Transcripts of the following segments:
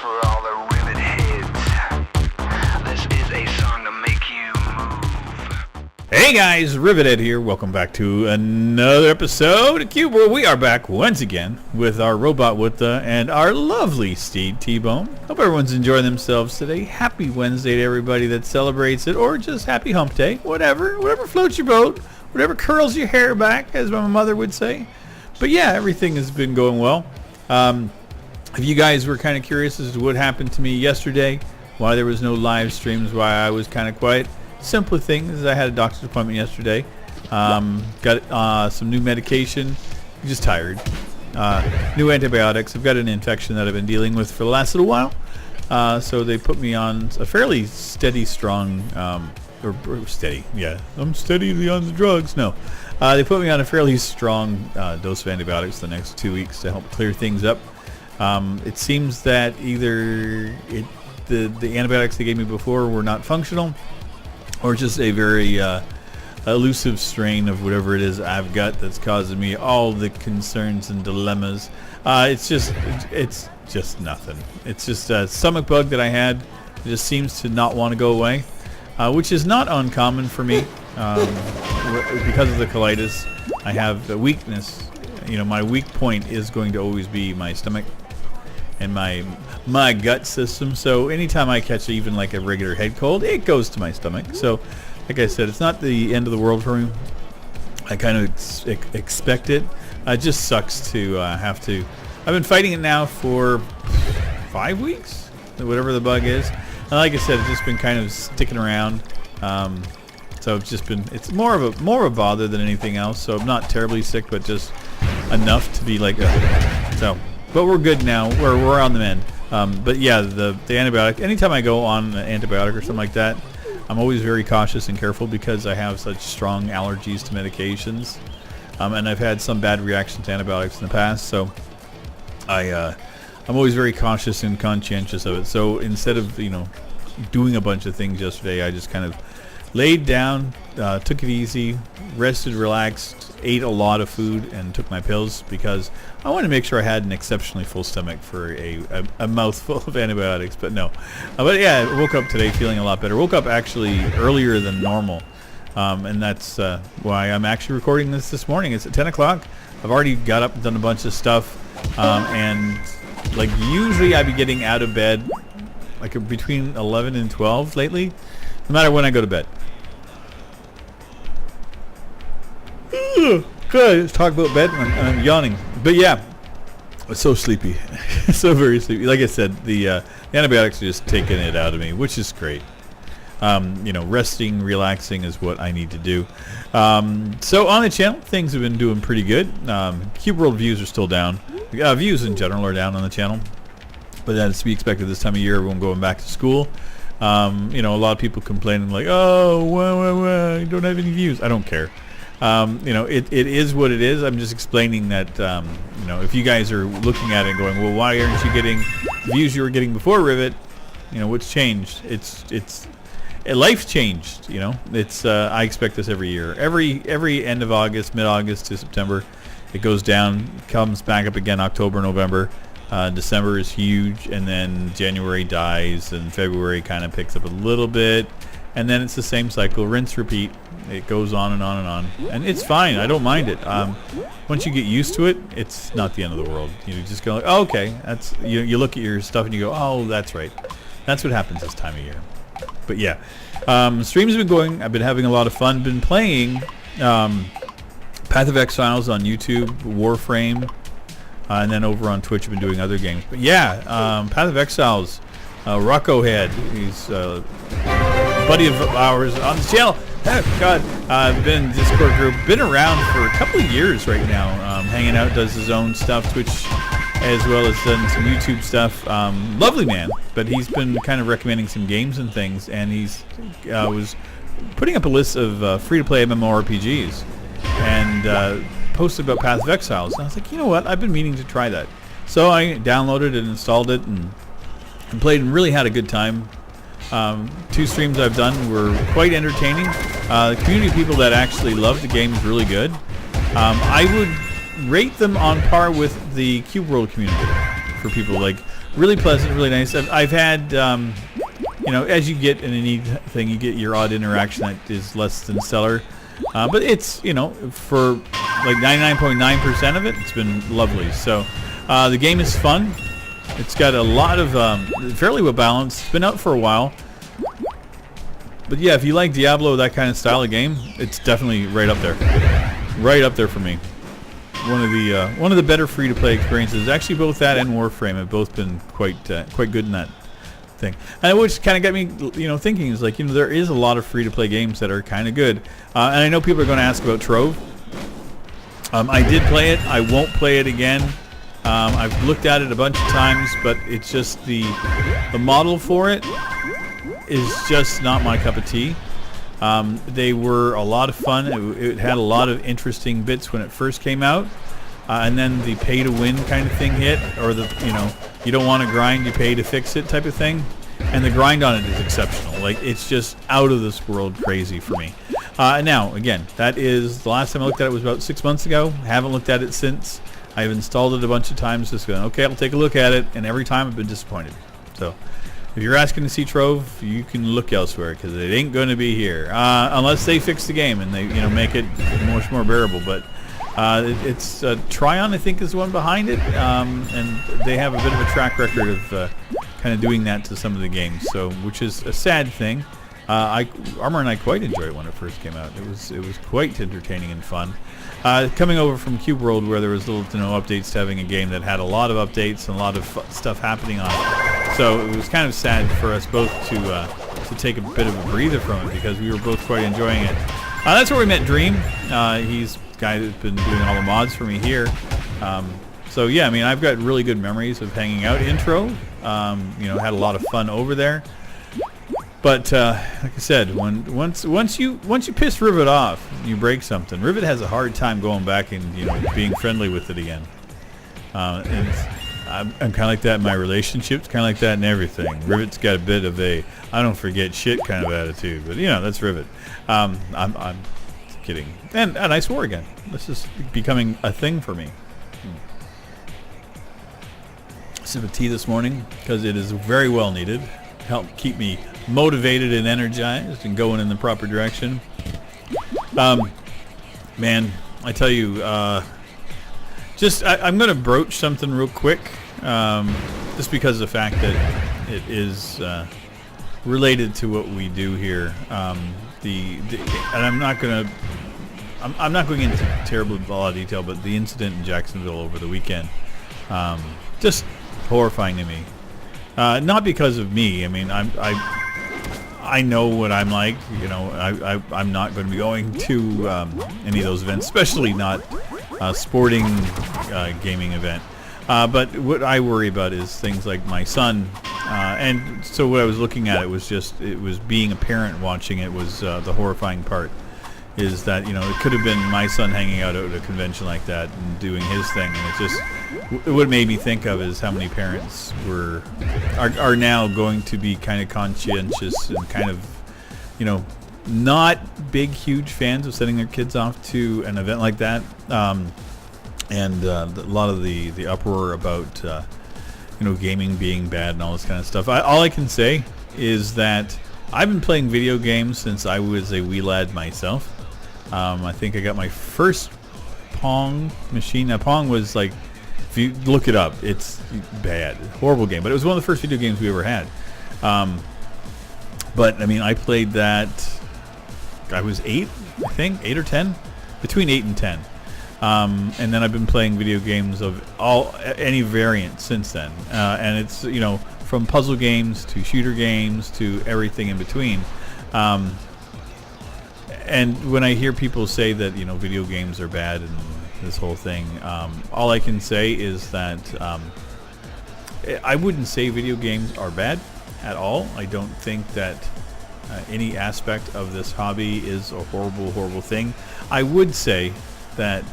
for all the Rivet heads. This is a song to make you move. Hey guys, Rivet here. Welcome back to another episode of Cube World. We are back once again with our robot Wutta and our lovely steed T-Bone. Hope everyone's enjoying themselves today. Happy Wednesday to everybody that celebrates it, or just happy hump day. Whatever floats your boat, whatever curls your hair back, as my mother would say. But yeah, everything has been going well. If you guys were kind of curious as to what happened to me yesterday, why there was no live streams, why I was kind of quiet, simple thing is I had a doctor's appointment yesterday. Got some new medication. Just tired. New antibiotics. I've got an infection that I've been dealing with for the last little while. So they put me on a fairly steady, strong, or steady. Yeah, I'm steadily on the drugs. No. They put me on a fairly strong dose of antibiotics the next 2 weeks to help clear things up. It seems that either the antibiotics they gave me before were not functional, or just a very elusive strain of whatever it is I've got that's causing me all the concerns and dilemmas. It's just nothing. It's just a stomach bug that I had. It just seems to not want to go away, which is not uncommon for me. Because of the colitis, I have a weakness. You know, my weak point is going to always be my stomach and my gut system. So anytime I catch even like a regular head cold, it goes to my stomach. So like I said, it's not the end of the world for me. I kind of expect it. It just sucks to have to. I've been fighting it now for 5 weeks, whatever the bug is. And like I said, it's just been kind of sticking around. So it's more of a bother than anything else. So I'm not terribly sick, but just enough to be like, but we're good now. We're on the mend. But yeah, the antibiotic. Anytime I go on an antibiotic or something like that, I'm always very cautious and careful because I have such strong allergies to medications, and I've had some bad reactions to antibiotics in the past. So I'm always very cautious and conscientious of it. So instead of doing a bunch of things yesterday, I just kind of laid down, took it easy, rested, relaxed, ate a lot of food, and took my pills because I wanted to make sure I had an exceptionally full stomach for a mouthful of antibiotics. But no. But yeah, I woke up today feeling a lot better. Woke up actually earlier than normal. And that's why I'm actually recording this morning. It's at 10 o'clock. I've already got up and done a bunch of stuff. And like usually I'd be getting out of bed like between 11 and 12 lately, no matter when I go to bed. Good. Let's talk about bed. I'm yawning, but yeah, I'm so sleepy, so very sleepy. Like I said, the antibiotics are just taking it out of me, which is great. Resting, relaxing is what I need to do. So on the channel, things have been doing pretty good. Cube World views are still down. Views in general are down on the channel, but that's to be expected this time of year. Everyone going back to school. A lot of people complaining like, oh, you don't have any views. I don't care. It is what it is. I'm just explaining that, if you guys are looking at it and going, well, why aren't you getting views you were getting before Rivet? What's changed? Life's changed. I expect this every year. Every end of August, mid-August to September, it goes down, comes back up again October, November. December is huge, and then January dies, and February kind of picks up a little bit, and then it's the same cycle, rinse, repeat. It goes on and on and on, and it's fine. I don't mind it. Once you get used to it, it's not the end of the world. You just go like, oh, okay, that's you look at your stuff and you go, oh, that's right. That's what happens this time of year. But yeah, streams have been going. I've been having a lot of fun. Been playing Path of Exiles on YouTube, Warframe. And then over on Twitch, I've been doing other games. But yeah, Path of Exiles, Rocco Head, he's a buddy of ours on the channel. Oh, God, I've been in Discord group, been around for a couple of years right now, hanging out, does his own stuff, Twitch, as well as done some YouTube stuff. Lovely man, but he's been kind of recommending some games and things, and he's was putting up a list of free-to-play MMORPGs, and posted about Path of Exiles, and I was like, you know what, I've been meaning to try that. So I downloaded and installed it and played and really had a good time. 2 streams I've done were quite entertaining. The community of people that actually love the game is really good. I would rate them on par with the Cube World community for people. Like, really pleasant, really nice. I've had, you know, as you get in any thing, you get your odd interaction that is less than stellar. But it's, you know, for like 99.9% of it, it's been lovely. So the game is fun. It's got a lot of fairly well balanced. It's been out for a while. But yeah, if you like Diablo, that kind of style of game, it's definitely right up there. Right up there for me. One of the better free-to-play experiences. Actually, both that and Warframe have both been quite good in that thing. And which kind of got me, you know, thinking is like, you know, there is a lot of free-to-play games that are kind of good. And I know people are going to ask about Trove. I did play it. I won't play it again. I've looked at it a bunch of times, but it's just the model for it is just not my cup of tea. They were a lot of fun. It had a lot of interesting bits when it first came out, and then the pay-to-win kind of thing hit, or the, you know, you don't want to grind, you pay to fix it type of thing. And the grind on it is exceptional. Like, it's just out of this world crazy for me. Now, again, that is the last time I looked at it was about 6 months ago. Haven't looked at it since. I've installed it a bunch of times, just going, okay, I'll take a look at it, and every time I've been disappointed. So, if you're asking to see Trove, you can look elsewhere, because it ain't going to be here, unless they fix the game and they, you know, make it much more bearable. But it's Tryon, I think, is the one behind it, and they have a bit of a track record of kind of doing that to some of the games, so which is a sad thing. Armor and I quite enjoyed it when it first came out. It was quite entertaining and fun. Coming over from Cube World, where there was little to no updates, to having a game that had a lot of updates and a lot of stuff happening on it. So it was kind of sad for us both to take a bit of a breather from it, because we were both quite enjoying it. That's where we met Dream. He's the guy that's been doing all the mods for me here. So yeah, I mean, I've got really good memories of hanging out in Trove. You know, had a lot of fun over there. But like I said, once you piss Rivet off, you break something. Rivet has a hard time going back and, you know, being friendly with it again. And I'm kind of like that in my relationships, kind of like that in everything. Rivet's got a bit of a I don't forget shit kind of attitude, but you know, that's Rivet. I'm kidding. And I swore again. This is becoming a thing for me. Sip of tea this morning because it is very well needed. Help keep me motivated and energized and going in the proper direction. Man, I tell you, I'm going to broach something real quick, just because of the fact that it is related to what we do here. And I'm not going into terribly a lot of detail, but the incident in Jacksonville over the weekend, just horrifying to me. Not because of me. I mean, I know what I'm like. You know, I'm not going to be going to any of those events, especially not a sporting gaming event. But what I worry about is things like my son. And so what I was looking at, it was being a parent watching it was the horrifying part. Is that, you know, it could have been my son hanging out at a convention like that and doing his thing, and what it made me think of is how many parents are now going to be kind of conscientious and kind of, you know, not big huge fans of sending their kids off to an event like that, and a lot of the uproar about you know, gaming being bad and all this kind of stuff. All I can say is that I've been playing video games since I was a wee lad myself. I think I got my first Pong machine. Now, Pong was like, if you look it up, it's bad, horrible game. But it was one of the first video games we ever had. But I mean, I played that. I was 8, I think, 8 or 10, between 8 and 10. And then I've been playing video games of any variant since then. And it's, you know, from puzzle games to shooter games to everything in between. And when I hear people say that, you know, video games are bad and this whole thing, all I can say is that I wouldn't say video games are bad at all. I don't think that any aspect of this hobby is a horrible, horrible thing. I would say that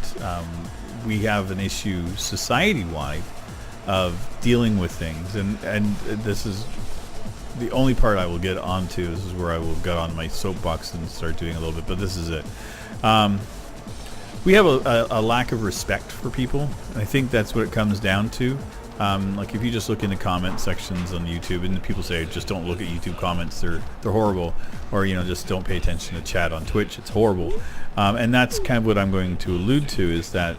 we have an issue society-wide of dealing with things, and this is the only part I will get onto. This is where I will get on my soapbox and start doing a little bit, but this is it. We have a lack of respect for people, and I think that's what it comes down to. Like if you just look in the comment sections on YouTube, and people say just don't look at YouTube comments, they're horrible, or just don't pay attention to chat on Twitch, it's horrible. And that's kind of what I'm going to allude to, is that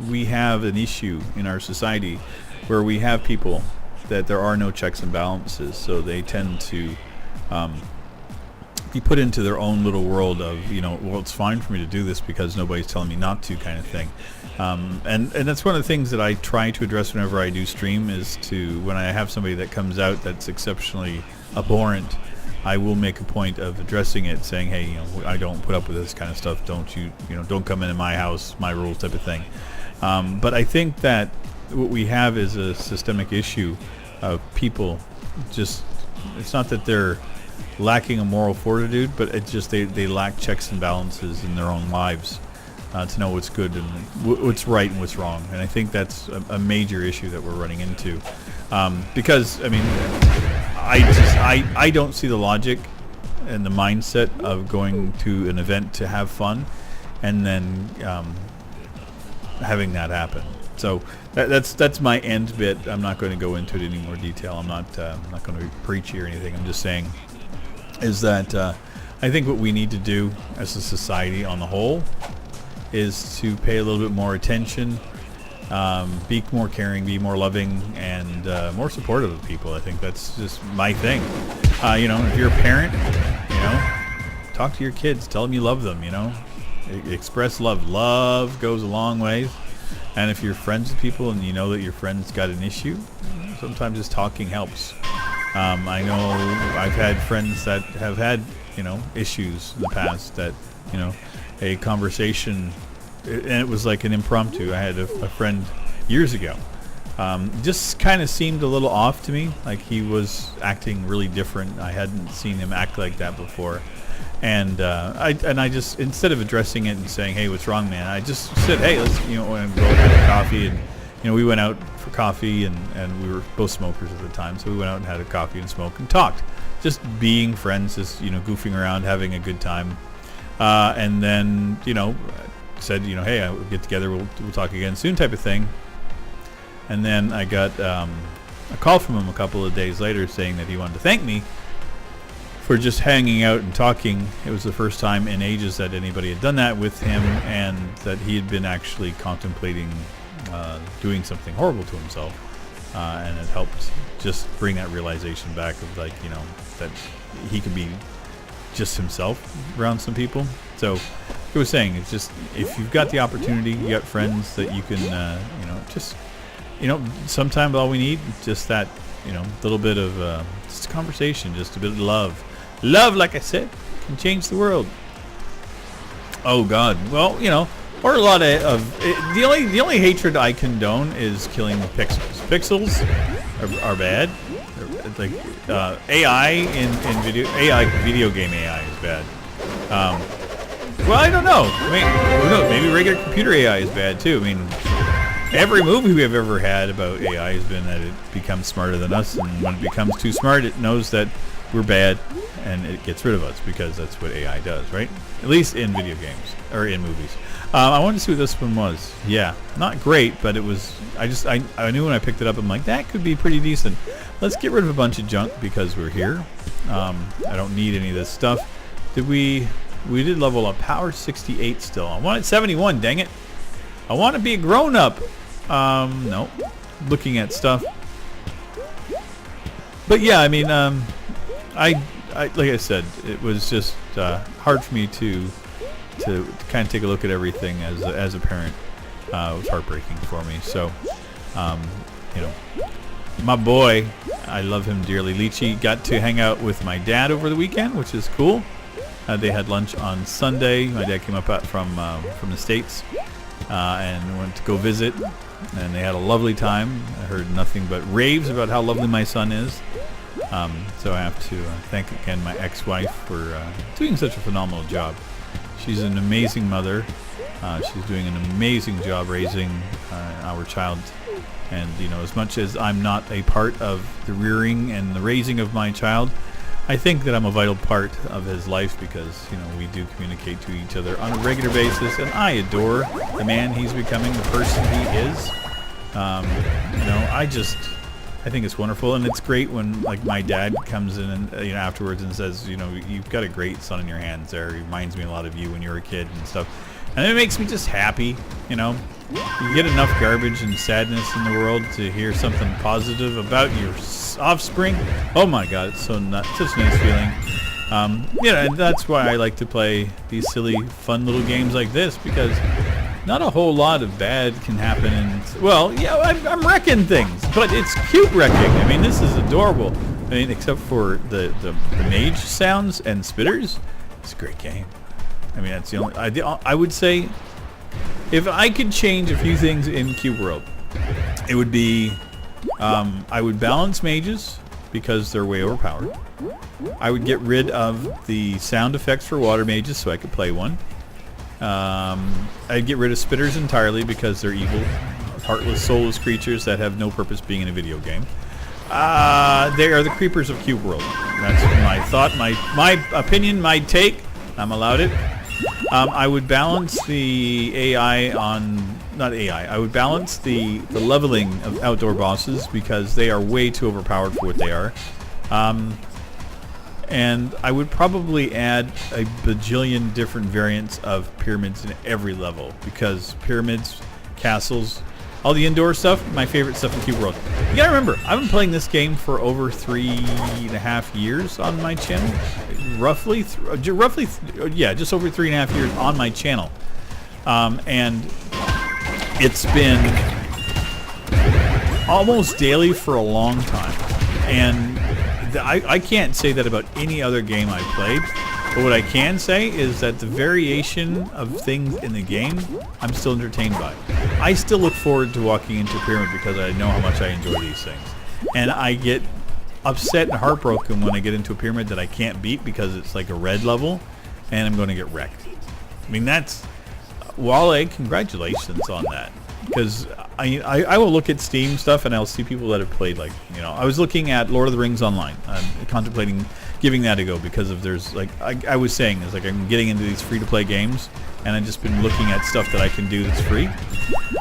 we have an issue in our society where we have people that there are no checks and balances, so they tend to be put into their own little world of, well, it's fine for me to do this because nobody's telling me not to, kind of thing. And that's one of the things that I try to address whenever I do stream, is to, when I have somebody that comes out that's exceptionally abhorrent, I will make a point of addressing it, saying, hey, I don't put up with this kind of stuff. Don't don't come into my house, my rules, type of thing. But I think that what we have is a systemic issue of people just, it's not that they're lacking a moral fortitude, but it's just they lack checks and balances in their own lives to know what's good and what's right and what's wrong. And I think that's a major issue that we're running into, because I don't see the logic and the mindset of going to an event to have fun and then having that happen. So that's my end bit. I'm not going to go into it in any more detail. I'm not going to be preachy or anything. I'm just saying is that I think what we need to do as a society on the whole is to pay a little bit more attention, be more caring, be more loving, and more supportive of people. I think that's just my thing. If you're a parent, talk to your kids, tell them you love them, express love. Love goes a long way. And if you're friends with people and you know that your friend's got an issue, sometimes just talking helps. I know I've had friends that have had, issues in the past that, a conversation, and it was like an impromptu. I had a friend years ago, just kind of seemed a little off to me, like he was acting really different. I hadn't seen him act like that before. And I just, instead of addressing it and saying, hey, what's wrong, man, I just said, hey, let's, go have a coffee. And, we went out for coffee, and we were both smokers at the time. So we went out and had a coffee and smoked and talked. Just being friends, just, goofing around, having a good time. And then, said, hey, we'll get together, we'll talk again soon, type of thing. And then I got a call from him a couple of days later saying that he wanted to thank me for just hanging out and talking. It was the first time in ages that anybody had done that with him, and that he had been actually contemplating doing something horrible to himself, and it helped just bring that realization back of, like, that he can be just himself around some people. So I was saying, it's just, if you've got the opportunity, you got friends that you can just sometimes all we need is just that little bit of just a conversation, just a bit of love, like I said, can change the world. Oh God. Well, or a lot of the only hatred I condone is killing pixels are bad. Like AI in video game AI is bad. Well, I don't know. I mean, who knows? Maybe regular computer AI is bad too. I mean, every movie we've ever had about AI has been that it becomes smarter than us, and when it becomes too smart, it knows that we're bad, and it gets rid of us, because that's what AI does, right? At least in video games or in movies. I wanted to see what this one was. Yeah, not great, but it was. I knew when I picked it up, I'm like, that could be pretty decent. Let's get rid of a bunch of junk because we're here. I don't need any of this stuff. We did level up. Power 68 still. I wanted 71. Dang it! I want to be a grown up. No. Looking at stuff. But yeah, I mean, I like I said, it was just hard for me to kind of take a look at everything as a parent. It was heartbreaking for me. So, my boy, I love him dearly. Lychee got to hang out with my dad over the weekend, which is cool. They had lunch on Sunday. My dad came up from the States and went to go visit, and they had a lovely time. I heard nothing but raves about how lovely my son is. So I have to thank again my ex-wife for doing such a phenomenal job. She's an amazing mother. She's doing an amazing job raising our child. And, as much as I'm not a part of the rearing and the raising of my child, I think that I'm a vital part of his life, because, we do communicate to each other on a regular basis, and I adore the man he's becoming, the person he is. You know, I think it's wonderful, and it's great when like my dad comes in and afterwards and says, you know, you've got a great son in your hands there. He reminds me a lot of you when you were a kid and stuff, and it makes me just happy. You know, you get enough garbage and sadness in the world to hear something positive about your offspring. Oh my God, it's such a nice feeling. And that's why I like to play these silly, fun little games like this, because not a whole lot of bad can happen. And well, yeah, I'm wrecking things, but it's cute wrecking. I mean, this is adorable. I mean, except for the mage sounds and spitters, it's a great game. I mean, that's the only. I would say, if I could change a few things in Cube World, it would be I would balance mages because they're way overpowered. I would get rid of the sound effects for water mages so I could play one. I'd get rid of spitters entirely because they're evil, heartless, soulless creatures that have no purpose being in a video game. They are the creepers of Cube World. That's my thought, my opinion, my take. I'm allowed it. I would balance the AI on... Not AI. I would balance the leveling of outdoor bosses because they are way too overpowered for what they are. And I would probably add a bajillion different variants of pyramids in every level, because pyramids, castles, all the indoor stuff, my favorite stuff in Cube World. You gotta remember, I've been playing this game for over 3.5 years on my channel. Roughly, just over 3.5 years on my channel. And it's been almost daily for a long time. And I can't say that about any other game I played, but what I can say is that the variation of things in the game, I'm still entertained by. I still look forward to walking into a pyramid because I know how much I enjoy these things. And I get upset and heartbroken when I get into a pyramid that I can't beat because it's like a red level and I'm going to get wrecked. I mean, that's... Wale, congratulations on that. Because I will look at Steam stuff and I'll see people that have played, like, you know, I was looking at Lord of the Rings Online. I'm contemplating giving that a go because of there's, like, I was saying, is like I'm getting into these free-to-play games and I've just been looking at stuff that I can do that's free.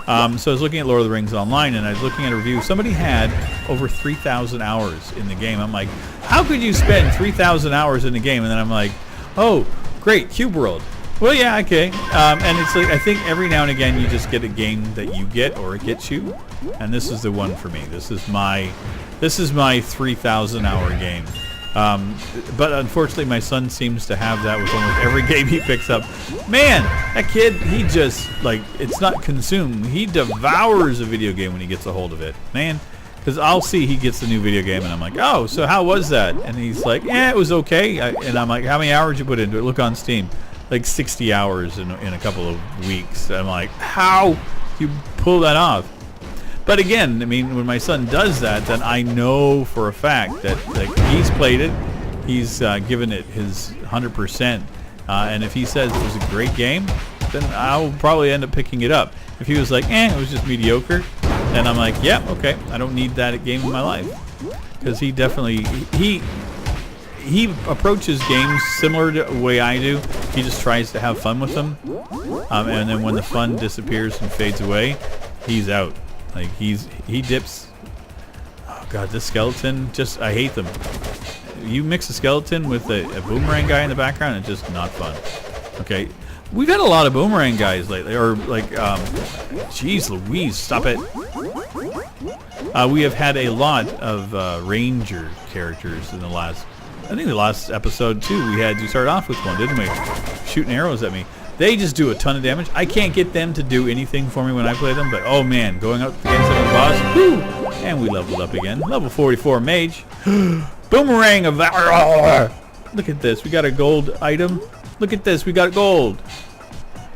So I was looking at Lord of the Rings Online and I was looking at a review. Somebody had over 3,000 hours in the game. I'm like, how could you spend 3,000 hours in the game? And then I'm like, oh, great, Cube World. Well, yeah, okay. And it's like, I think every now and again you just get a game that you get or it gets you, and this is the one for me. This is my 3,000 hour game. But unfortunately, my son seems to have that with almost every game he picks up. Man, that kid, he just, like, it's not consumed. He devours a video game when he gets a hold of it. Man, because I'll see he gets the new video game, and I'm like, oh, so how was that? And he's like, yeah, it was okay. And I'm like, how many hours you put into it? Look on Steam. Like 60 hours in a couple of weeks. I'm like, how do you pull that off? But again, I mean, when my son does that, then I know for a fact that, like, he's played it, he's given it his 100%, and if he says it was a great game, then I'll probably end up picking it up. If he was like, it was just mediocre, then I'm like, yeah, okay, I don't need that game in my life. Because he definitely, he approaches games similar to the way I do. He just tries to have fun with them, and then when the fun disappears and fades away, he's out. Like, he dips. Oh god, this skeleton, just, I hate them. You mix a skeleton with a boomerang guy in the background, it's just not fun. Okay, we've had a lot of boomerang guys lately, or like, jeez Louise, stop it. We have had a lot of ranger characters in the last, I think the last episode too, we started off with one, didn't we? Shooting arrows at me. They just do a ton of damage. I can't get them to do anything for me when I play them, but oh man, going up against them boss, whoo! And we leveled up again. Level 44 mage. Boomerang of Valor! Look at this, we got a gold item. Look at this, we got gold.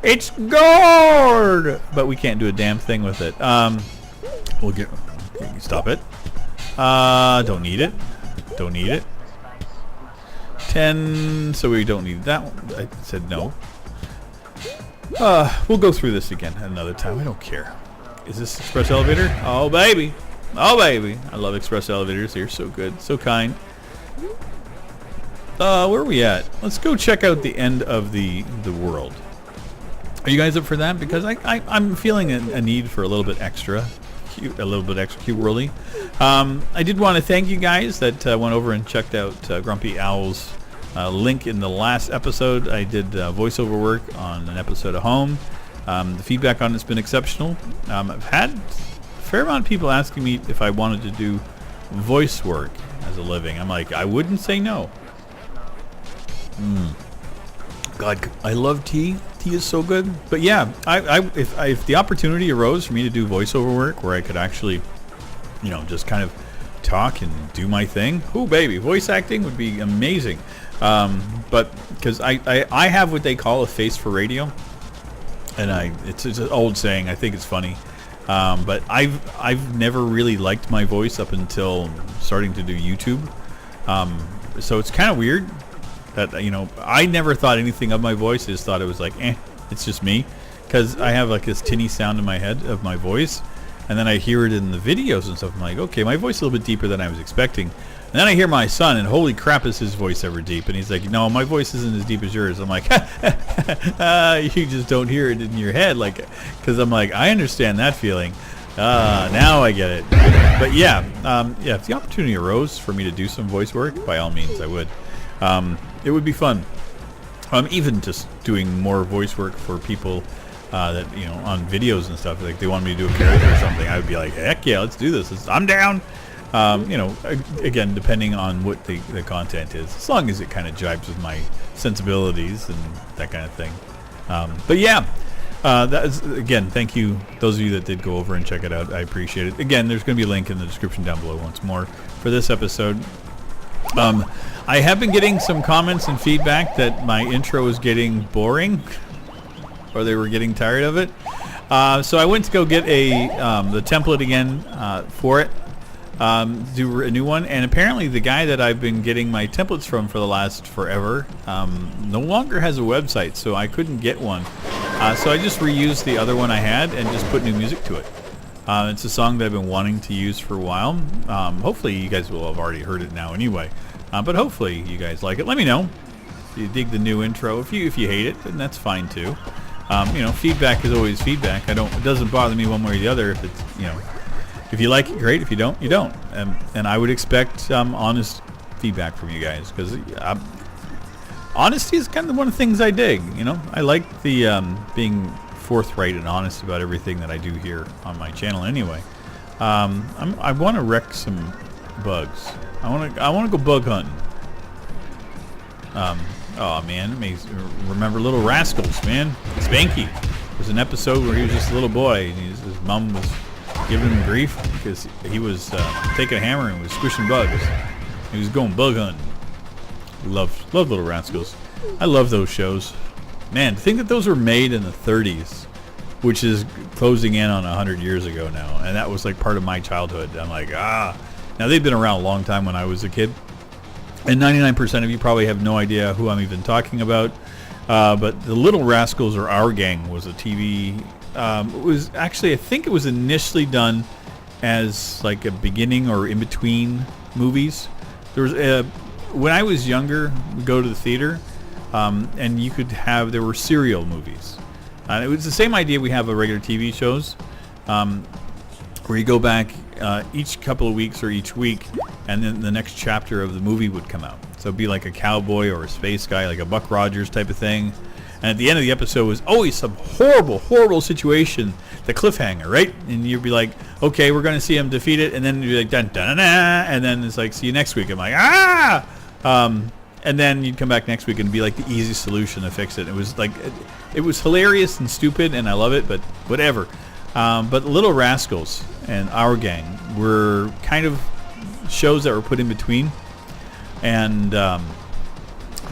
It's gold! But we can't do a damn thing with it. We'll get, stop it. Don't need it. Don't need it. 10, so we don't need that one. I said no. We'll go through this again another time. I don't care. Is this express elevator? Oh baby, oh baby! I love express elevators. They're so good, so kind. Where are we at? Let's go check out the end of the world. Are you guys up for that? Because I'm feeling a need for a little bit extra cute, a little bit extra cute worldy. I did want to thank you guys that went over and checked out Grumpy Owl's link in the last episode. I did voiceover work on an episode of Home. The feedback on it's been exceptional. I've had a fair amount of people asking me if I wanted to do voice work as a living. I'm like, I wouldn't say no. God, I love tea. Tea is so good. But yeah, if the opportunity arose for me to do voiceover work where I could actually, just kind of talk and do my thing, oh baby, voice acting would be amazing. But because I have what they call a face for radio, and it's an old saying. I think it's funny. But I've never really liked my voice up until starting to do YouTube. So it's kind of weird that I never thought anything of my voice. I just thought it was like, it's just me, because I have like this tinny sound in my head of my voice, and then I hear it in the videos and stuff. I'm like, okay, my voice is a little bit deeper than I was expecting. And then I hear my son, and holy crap, is his voice ever deep? And he's like, no, my voice isn't as deep as yours. I'm like, you just don't hear it in your head, like, because I'm like, I understand that feeling. Now I get it. But yeah, if the opportunity arose for me to do some voice work, by all means, I would. It would be fun. Even just doing more voice work for people that on videos and stuff. Like they want me to do a character or something, I would be like, heck yeah, let's do this. I'm down. Again, depending on what the content is, as long as it kind of jibes with my sensibilities and that kind of thing. But yeah, that is, again, thank you, those of you that did go over and check it out. I appreciate it. Again, there's going to be a link in the description down below once more for this episode. I have been getting some comments and feedback that my intro is getting boring, or they were getting tired of it. So I went to go get the template again for it, do a new one, and apparently the guy that I've been getting my templates from for the last forever no longer has a website, so I couldn't get one. So I just reused the other one I had and just put new music to it. It's a song that I've been wanting to use for a while. Hopefully you guys will have already heard it now anyway. But hopefully you guys like it. Let me know if you dig the new intro. If you hate it, then that's fine too. Feedback is always feedback. It doesn't bother me one way or the other. If it's if you like it, great. If you don't, you don't. And I would expect honest feedback from you guys, because honesty is kind of one of the things I dig. I like the being forthright and honest about everything that I do here on my channel. Anyway, I want to wreck some bugs. I want to go bug hunting. Oh man, it makes remember Little Rascals, man. Spanky. There's an episode where he was just a little boy, and his mom was giving him grief because he was taking a hammer and was squishing bugs. He was going bug hunting. Love Little Rascals. I love those shows. Man, to think that those were made in the 30s, which is closing in on 100 years ago now, and that was like part of my childhood. I'm like, Now they've been around a long time when I was a kid, and 99% of you probably have no idea who I'm even talking about. But the Little Rascals, or Our Gang, was a TV. It was actually, I think it was initially done as like a beginning or in between movies. There was when I was younger, we'd go to the theater, and you could have, there were serial movies. It was the same idea we have of regular TV shows, where you go back each couple of weeks or each week, and then the next chapter of the movie would come out. So it'd be like a cowboy or a space guy, like a Buck Rogers type of thing. And at the end of the episode was always some horrible situation, the cliffhanger, right? And you'd be like, okay, we're going to see him defeat it, and then you'd be like, dun dun dun, and then it's like, see you next week. I'm like, and then you'd come back next week and be like the easy solution to fix it. It was like, it was hilarious and stupid, and I love it, but whatever. But Little Rascals and Our Gang were kind of shows that were put in between, and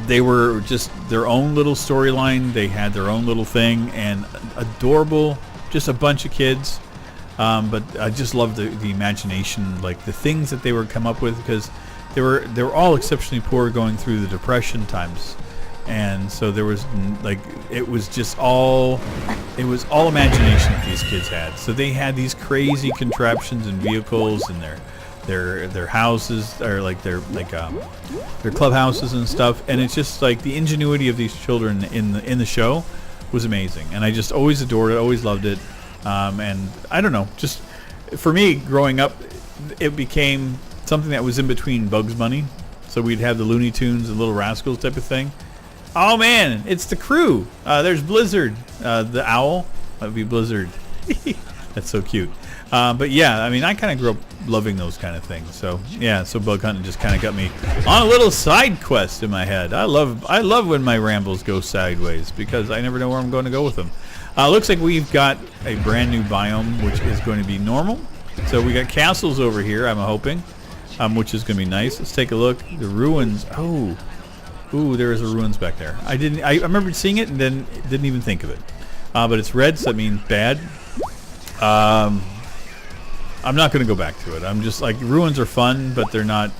they were just their own little storyline. They had their own little thing, and adorable, just a bunch of kids. But I just loved the imagination, like the things that they would come up with, because they were all exceptionally poor going through the Depression times. And so there was like, it was all imagination that these kids had. So they had these crazy contraptions and vehicles, and their houses, or like their clubhouses and stuff. And it's just like the ingenuity of these children in the show was amazing. And I just always adored it, always loved it. And I don't know, just for me, growing up, it became something that was in between Bugs Bunny. So we'd have the Looney Tunes and Little Rascals type of thing. Oh man, it's the crew. There's Blizzard, the owl. That would be Blizzard. That's so cute. But yeah, I mean, I kind of grew up loving those kind of things. So yeah, so bug hunting just kind of got me on a little side quest in my head. I love when my rambles go sideways because I never know where I'm going to go with them. Looks like we've got a brand new biome, which is going to be normal. So we got castles over here, I'm hoping, which is going to be nice. Let's take a look. The ruins. Oh, ooh, there is a ruins back there. I remember seeing it and then didn't even think of it. But it's red, so that means bad. I'm not going to go back to it. I'm just like, ruins are fun, but they're not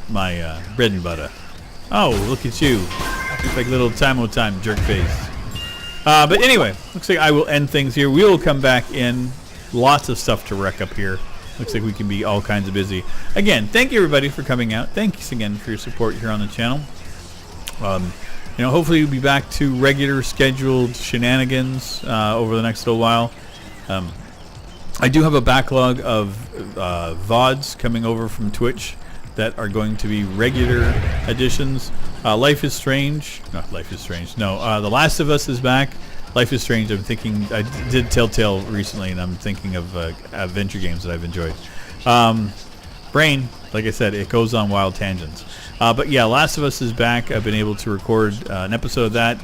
my bread and butter. Oh, look at you. Just like little time jerk face. But anyway, looks like I will end things here. We will come back in. Lots of stuff to wreck up here. Looks like we can be all kinds of busy. Again, thank you everybody for coming out. Thanks again for your support here on the channel. Hopefully we'll be back to regular scheduled shenanigans over the next little while. I do have a backlog of VODs coming over from Twitch that are going to be regular editions. Life is Strange. Not Life is Strange. No, The Last of Us is back. Life is Strange. I'm thinking, I did Telltale recently, and I'm thinking of adventure games that I've enjoyed. Brain, like I said, it goes on wild tangents. But yeah, Last of Us is back. I've been able to record an episode of that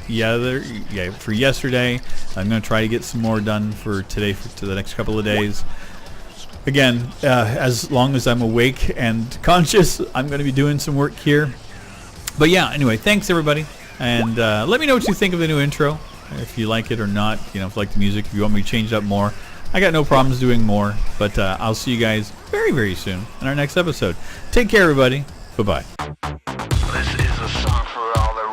for yesterday. I'm going to try to get some more done for today, to the next couple of days. Again, as long as I'm awake and conscious, I'm going to be doing some work here. But yeah, anyway, thanks everybody. And let me know what you think of the new intro. If you like it or not, if you like the music, if you want me to change it up more. I got no problems doing more, but I'll see you guys very, very soon in our next episode. Take care, everybody. Bye-bye. This is a song for all the